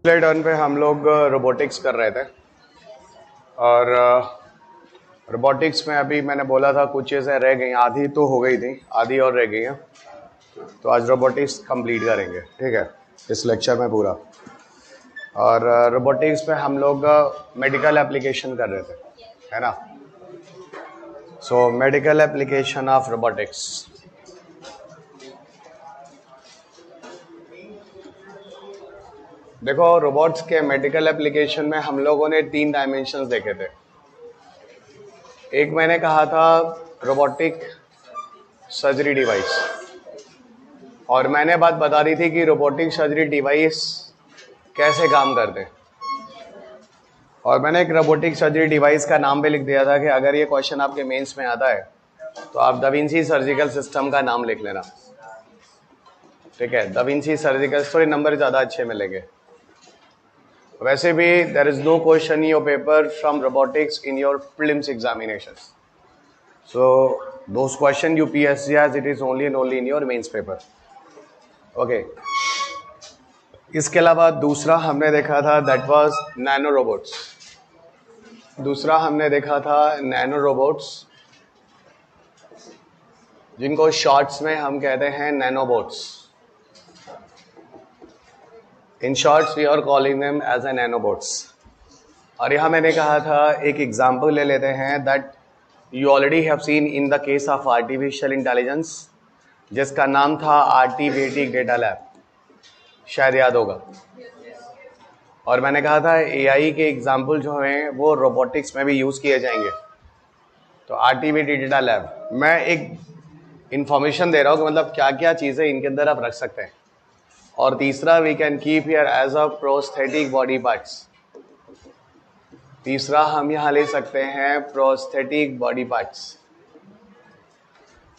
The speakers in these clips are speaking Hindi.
प्लेट वन पे हम लोग रोबोटिक्स कर रहे थे और रोबोटिक्स में अभी मैंने बोला था कुछ चीज़ें रह गई, आधी तो हो गई थी, आधी और रह गई हैं। तो आज रोबोटिक्स कंप्लीट करेंगे, ठीक है, इस लेक्चर में पूरा। और रोबोटिक्स पे हम लोग मेडिकल एप्लीकेशन कर रहे थे, है ना। So medical application of robotics. देखो, रोबोट्स के मेडिकल एप्लीकेशन में हम लोगों ने 3 डायमेंशंस देखे थे। एक मैंने कहा था रोबोटिक सर्जरी डिवाइस, और मैंने बात बता दी थी कि रोबोटिक सर्जरी डिवाइस कैसे काम करते हैं। और मैंने एक रोबोटिक सर्जरी डिवाइस का नाम भी लिख दिया था कि अगर ये क्वेश्चन आपके मेंस में आता है तो आप दा विंची सर्जिकल सिस्टम का नाम लिख लेना, ठीक है। दा विंची सर्जिकल, थोड़े नंबर ज़्यादा अच्छे मिलेंगे। वैसे भी there is no question in your paper from robotics in your prelims examinations, so those question UPSC has, it is only and only in your mains paper, okay. इसके अलावा दूसरा हमने देखा था दैट वाज नैनो रोबोट्स। दूसरा हमने देखा था नैनो रोबोट्स, जिनको शॉर्ट्स में हम कहते हैं nanobots. In shorts we are calling them as a nanobots. और यहाँ मैंने कहा था एक एग्जाम्पल ले लेते हैं that you already have seen in the case of artificial intelligence, जिसका नाम था आर्टिवेटिक डेटा लैब, शायद याद होगा। और मैंने कहा था एआई के एग्जाम्पल जो हैं वो रोबोटिक्स में भी यूज़ किए जाएंगे। तो आर्टिवेटिक डेटा लैब, मैं एक इंफॉर्मेशन दे रहा हूँ कि मतलब क्या क्या चीज़ें इनके अंदर आप रख सकते हैं। और तीसरा we can keep here as a prosthetic body parts. तीसरा हम यहाँ ले सकते हैं prosthetic body parts.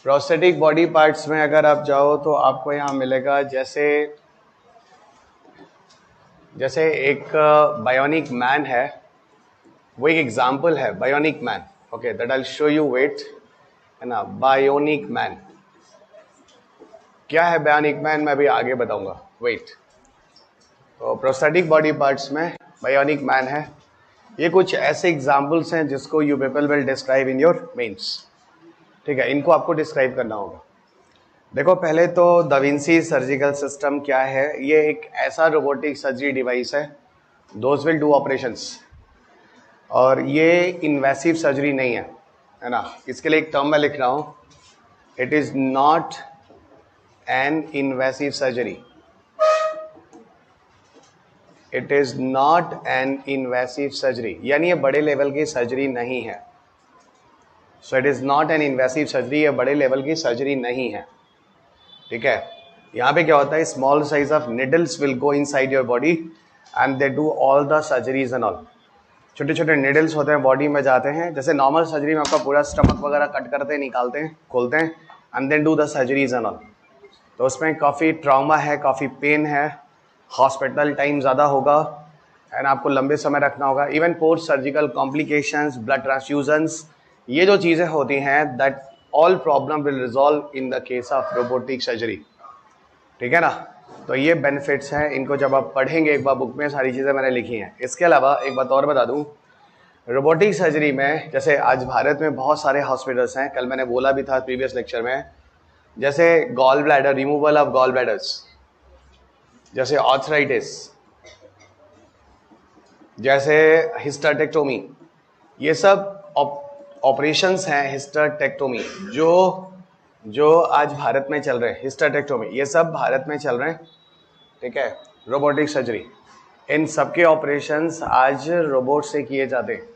Prosthetic body parts में अगर आप जाओ तो आपको यहाँ मिलेगा जैसे एक बायोनिक मैन है, वो एक एग्जाम्पल है bionic man, okay, that I will show you, wait, है ना। बायोनिक मैन क्या है? बायोनिक मैन मैं अभी आगे बताऊंगा, वेट। तो प्रोस्थेटिक बॉडी पार्ट्स में बायोनिक मैन है। ये कुछ ऐसे एग्जाम्पल्स हैं जिसको you people will describe in your mains, ठीक है। इनको आपको डिस्क्राइब करना होगा। देखो, पहले तो दा विंची सर्जिकल सिस्टम क्या है? ये एक ऐसा रोबोटिक सर्जरी डिवाइस है, दोज विल डू ऑपरेशंस, और ये इन्वेसिव सर्जरी नहीं है ना। इसके लिए एक टर्म मैं लिख रहा हूँ, it is not an invasive surgery. It is not an invasive surgery, यानी ये बड़े लेवल की सर्जरी नहीं है। So it is not an invasive surgery, ये बड़े लेवल की सर्जरी नहीं है, ठीक है। यहाँ पे क्या होता है, small size of needles will go inside your body and they do all the surgeries and all. छोटे छोटे निडल्स होते हैं, बॉडी में जाते हैं, जैसे नॉर्मल सर्जरी में आपका पूरा स्टमक वगैरह कट करते हैं, निकालते हैं, खोलते हैं, and then do the surgeries and all. तो उसमें काफ़ी ट्रॉमा है, काफ़ी पेन है, हॉस्पिटल टाइम ज़्यादा होगा, एंड आपको लंबे समय रखना होगा। Even post surgical complications, blood transfusions, ये जो चीज़ें होती हैं, that all problem will resolve in the case of robotic surgery, ठीक है ना। तो ये बेनिफिट्स हैं, इनको जब आप पढ़ेंगे एक बार बुक में, सारी चीज़ें मैंने लिखी हैं। इसके अलावा एक बात और बता दूं, रोबोटिक सर्जरी में जैसे आज भारत में बहुत सारे हॉस्पिटल्स हैं, कल मैंने बोला भी था प्रीवियस लेक्चर में, जैसे gall bladder, removal of gall bladders, जैसे आर्थराइटिस, जैसे हिस्टेरेक्टोमी, ये सब ऑपरेशंस हैं। हिस्टेरेक्टोमी जो आज भारत में चल रहे हैं, हिस्टेरेक्टोमी, ये सब भारत में चल रहे हैं, ठीक है। रोबोटिक सर्जरी, इन सबके ऑपरेशंस आज रोबोट से किए जाते हैं।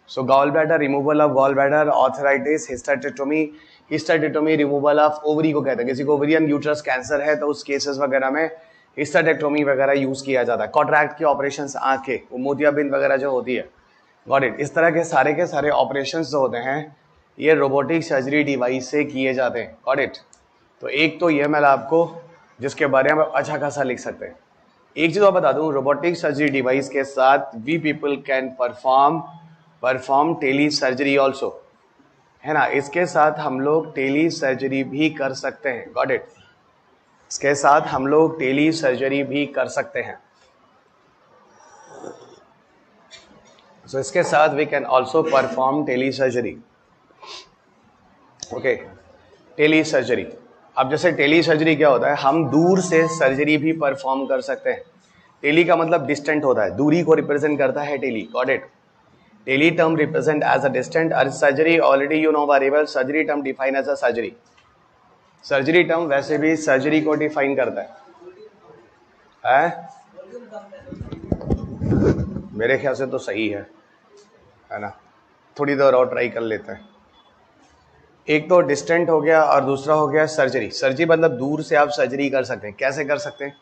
So gall bladder, removal of gall bladder, arthritis, hysterectomy. Hysterectomy removal of ovary को कहते हैं, किसी को ओवरियन यूट्रस कैंसर है तो उस केसेस वगैरह में हिस्टेरेक्टोमी वगैरह यूज किया जाता है। कॉन्ट्रैक्ट के ऑपरेशंस, आंखें, मोतियाबिंद वगैरह जो होती है, गॉट इट। इस तरह के सारे ऑपरेशंस जो होते हैं ये रोबोटिक सर्जरी डिवाइस से किए जाते हैं, गॉट इट। तो एक तो ये मैं आपको जिसके बारे में अच्छा खासा लिख सकते हैं। एक चीज़ और बता दूं, रोबोटिक सर्जरी डिवाइस के साथ we people can perform tele surgery also, है ना। इसके साथ हम लोग टेली सर्जरी भी कर सकते हैं, गॉट इट। इसके साथ हम लोग टेली सर्जरी भी कर सकते हैं। सो इसके साथ we can also perform tele surgery. Okay, tele surgery. अब जैसे टेली सर्जरी क्या होता है, हम दूर से सर्जरी भी परफॉर्म कर सकते हैं. टेली का मतलब डिस्टेंट होता है, दूरी को रिप्रेजेंट करता है tele. Got it. Tele term represent as a distant. और surgery already you know very well, surgery term define as a surgery. Surgery term वैसे भी सर्जरी को डिफाइन करता है? मेरे ख्याल से तो सही है ना. थोड़ी देर और ट्राई कर लेते हैं. एक तो डिस्टेंट हो गया और दूसरा हो गया सर्जरी. सर्जरी मतलब दूर से आप सर्जरी कर सकते हैं. कैसे कर सकते हैं?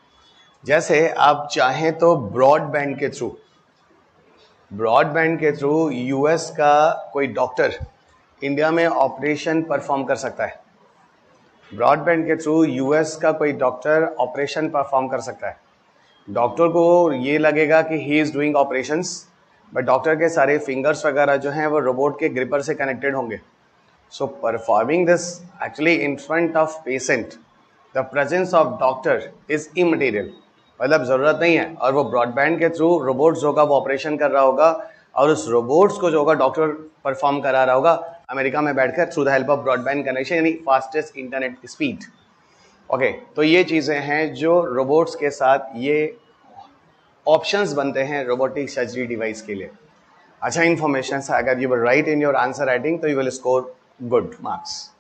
जैसे आप चाहें तो ब्रॉडबैंड के थ्रू यूएस का कोई डॉक्टर इंडिया में ऑपरेशन परफॉर्म कर सकता है. ब्रॉडबैंड के थ्रू यूएस का कोई डॉक्टर ऑपरेशन परफॉर्म कर सकता है. डॉक्टर को ये लगेगा कि he is doing operations, but doctor के सारे फिंगर्स वगैरह जो हैं वो रोबोट के ग्रिपर से कनेक्टेड होंगे. So performing this actually in front of patient, the presence of doctor is immaterial. मतलब ज़रूरत नहीं है. और वो ब्रॉडबैंड के थ्रू रोबोट्स होगा, वो ऑपरेशन कर रहा होगा और उस रोबोट्स को जो होगा डॉक्टर परफॉर्म करा रहा होगा अमेरिका में बैठकर through the help of broadband connection, यानी फास्टेस्ट इंटरनेट स्पीड. ओके, तो ये चीज़ें हैं जो रोबोट्स के साथ ये ऑप्शंस बनते हैं रोबोटिक सर्जरी डिवाइस के लिए. अच्छा इन्फॉर्मेशन है. अगर you will write in your answer writing तो you will score good marks.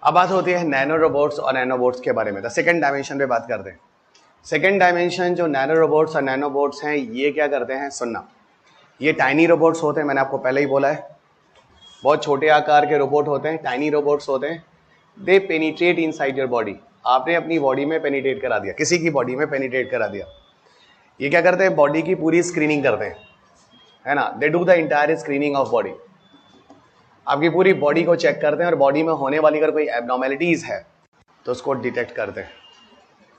अब बात होती है नैनो रोबोट्स और नैनोबोट्स के बारे में. तो सेकंड डायमेंशन पे बात करते हैं. सेकंड डायमेंशन जो नैनो रोबोट्स और नैनोबोट्स हैं, ये क्या करते हैं? सुनना. ये टाइनी रोबोट्स होते हैं, मैंने आपको पहले ही बोला है. बहुत छोटे आकार के रोबोट होते हैं, टाइनी रोबोट्स होते हैं. दे पेनिट्रेट इनसाइड योर बॉडी. आपने अपनी बॉडी में पेनिट्रेट करा दिया, किसी की बॉडी में पेनिट्रेट करा दिया. ये क्या करते हैं? बॉडी की पूरी स्क्रीनिंग करते हैं, है ना. They do the entire screening of body. आपकी पूरी बॉडी को चेक करते हैं और बॉडी में होने वाली अगर कोई एबनॉर्मेलिटीज है तो उसको डिटेक्ट करते हैं.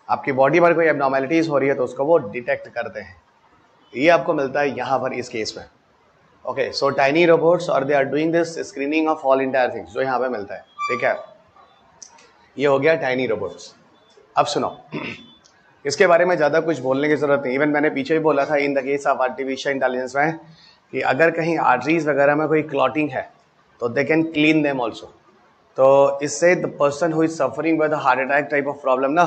आपकी बॉडी पर कोई एबनॉर्मेलिटीज हो रही है तो उसको वो डिटेक्ट करते हैं. ये आपको मिलता है यहाँ पर इस केस में. ओके, सो टाइनी रोबोट्स और they are doing this screening of all entire things, जो यहाँ पे मिलता है. ठीक है, ये हो गया टाइनी रोबोट्स. अब सुनो, इसके बारे में ज़्यादा कुछ बोलने की ज़रूरत नहीं. इवन मैंने पीछे भी बोला था इन the case of artificial intelligence में कि अगर कहीं आर्टरीज वगैरह में कोई क्लॉटिंग है तो they can clean them also. तो इससे the person who is suffering with heart attack type of problem ना,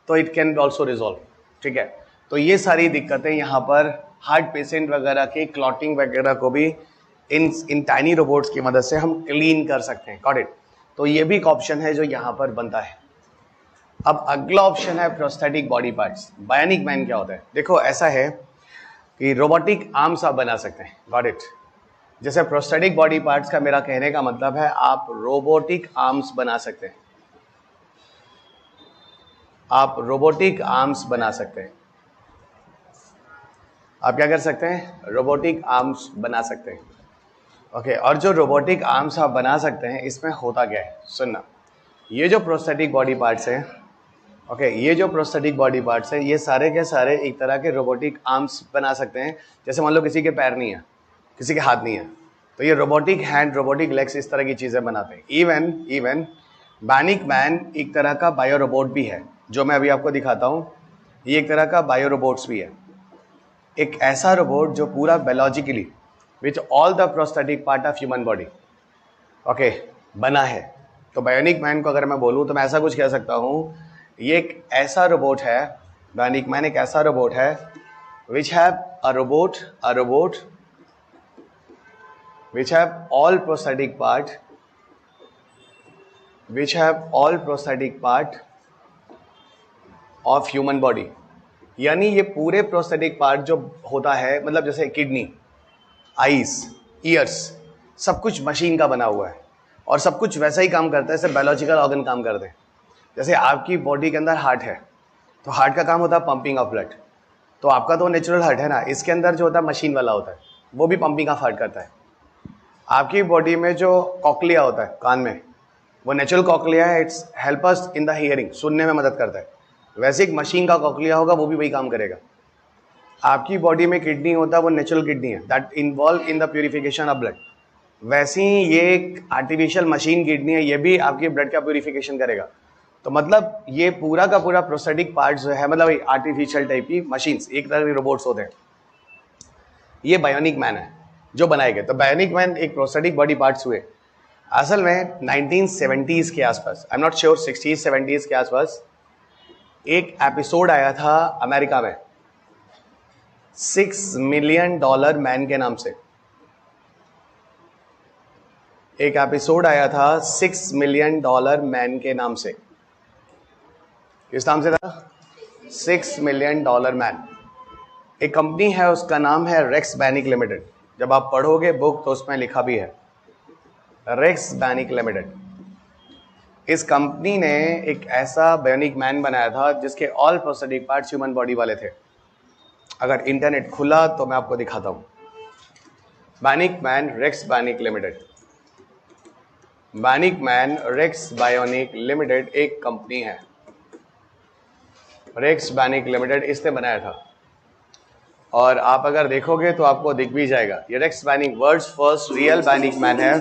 तो इट कैन ऑल्सो रिजॉल्व. ठीक है, तो ये सारी दिक्कतें यहाँ पर हार्ट पेशेंट वगैरह के क्लॉटिंग वगैरह को भी इन टाइनी रोबोट्स की मदद से हम क्लीन कर सकते हैं. Got it. तो ये भी एक ऑप्शन है जो यहाँ पर बनता है. अब अगला ऑप्शन है prosthetic body parts. Bionic man क्या होता है? देखो ऐसा है कि रोबोटिक आर्म्स आप बना सकते हैं. Got it. जैसे प्रोस्थेटिक बॉडी पार्ट्स का मेरा कहने का मतलब है आप रोबोटिक आर्म्स बना सकते हैं. आप रोबोटिक आर्म्स बना सकते हैं. आप क्या कर सकते हैं? रोबोटिक आर्म्स बना सकते हैं. ओके, और जो रोबोटिक आर्म्स आप बना सकते हैं इसमें होता क्या है? सुनना. ये जो प्रोस्थेटिक बॉडी पार्ट्स हैं, ओके, ये जो प्रोस्थेटिक बॉडी पार्ट्स हैं ये सारे के सारे एक तरह के रोबोटिक आर्म्स बना सकते हैं. जैसे मान लो किसी के पैर नहीं है, किसी के हाथ नहीं है, तो ये रोबोटिक हैंड, रोबोटिक लेग्स, इस तरह की चीज़ें बनाते हैं. इवन बायोनिक मैन एक तरह का बायो रोबोट भी है, जो मैं अभी आपको दिखाता हूँ. ये एक तरह का बायो रोबोट्स भी है. एक ऐसा रोबोट जो पूरा biologically with all the prosthetic part of human body okay बना है. तो बायोनिक मैन को अगर मैं बोलूँ तो मैं ऐसा कुछ कह सकता हूँ, ये एक ऐसा रोबोट है, बायोनिक मैन एक ऐसा रोबोट है which have a robot which have all prosthetic part of human body. यानी ये पूरे प्रोस्थेटिक पार्ट जो होता है, मतलब जैसे किडनी, आईज, ईयर्स, सब कुछ मशीन का बना हुआ है और सब कुछ वैसा ही काम करता है जैसे बायोलॉजिकल ऑर्गन काम करते हैं. जैसे आपकी बॉडी के अंदर हार्ट है तो हार्ट का काम होता है पंपिंग ऑफ ब्लड. तो आपका तो नेचुरल हार्ट है ना, इसके अंदर जो होता है मशीन वाला होता है, वो भी पंपिंग ऑफ हार्ट करता है. आपकी बॉडी में जो कॉकलिया होता है कान में, वो नेचुरल कॉकलिया है, it's help us in the hearing, सुनने में मदद करता है. वैसे एक मशीन का कॉकलिया होगा, वो भी वही काम करेगा. आपकी बॉडी में किडनी होता है, वो नेचुरल किडनी है, that involve in the purification of blood. वैसे ही ये एक आर्टिफिशियल मशीन किडनी है, ये भी आपके ब्लड का प्यूरिफिकेशन करेगा. तो मतलब ये पूरा का पूरा प्रोस्थेटिक पार्ट जो है, मतलब आर्टिफिशियल टाइप की मशीन्स, एक तरह के रोबोट्स होते हैं. ये बायोनिक मैन है. जो बनाए गए। तो बायोनिक मैन एक प्रोस्थेटिक बॉडी पार्ट्स हुए असल में 1970s के आसपास, I am not sure 60s 70s के आसपास एक एपिसोड आया था अमेरिका में $6 मिलियन मैन के नाम से। एक एपिसोड आया था $6 मिलियन मैन के नाम से। किस नाम से था? $6 मिलियन मैन। एक कंपनी है, उसका नाम है रेक्स बायोनिक लिमिटेड। जब आप पढ़ोगे बुक तो उसमें लिखा भी है रेक्स बायोनिक लिमिटेड। इस कंपनी ने एक ऐसा बायोनिक मैन बनाया था जिसके all prosthetic parts human body वाले थे। अगर इंटरनेट खुला तो मैं आपको दिखाता हूं। Bionic man Rex Bionic Limited, bionic man Rex Bionic Limited एक कंपनी है। रेक्स बायोनिक लिमिटेड इसने बनाया था और आप अगर देखोगे तो आपको दिख भी जाएगा। ये Rex Bionic world's first real bionic man है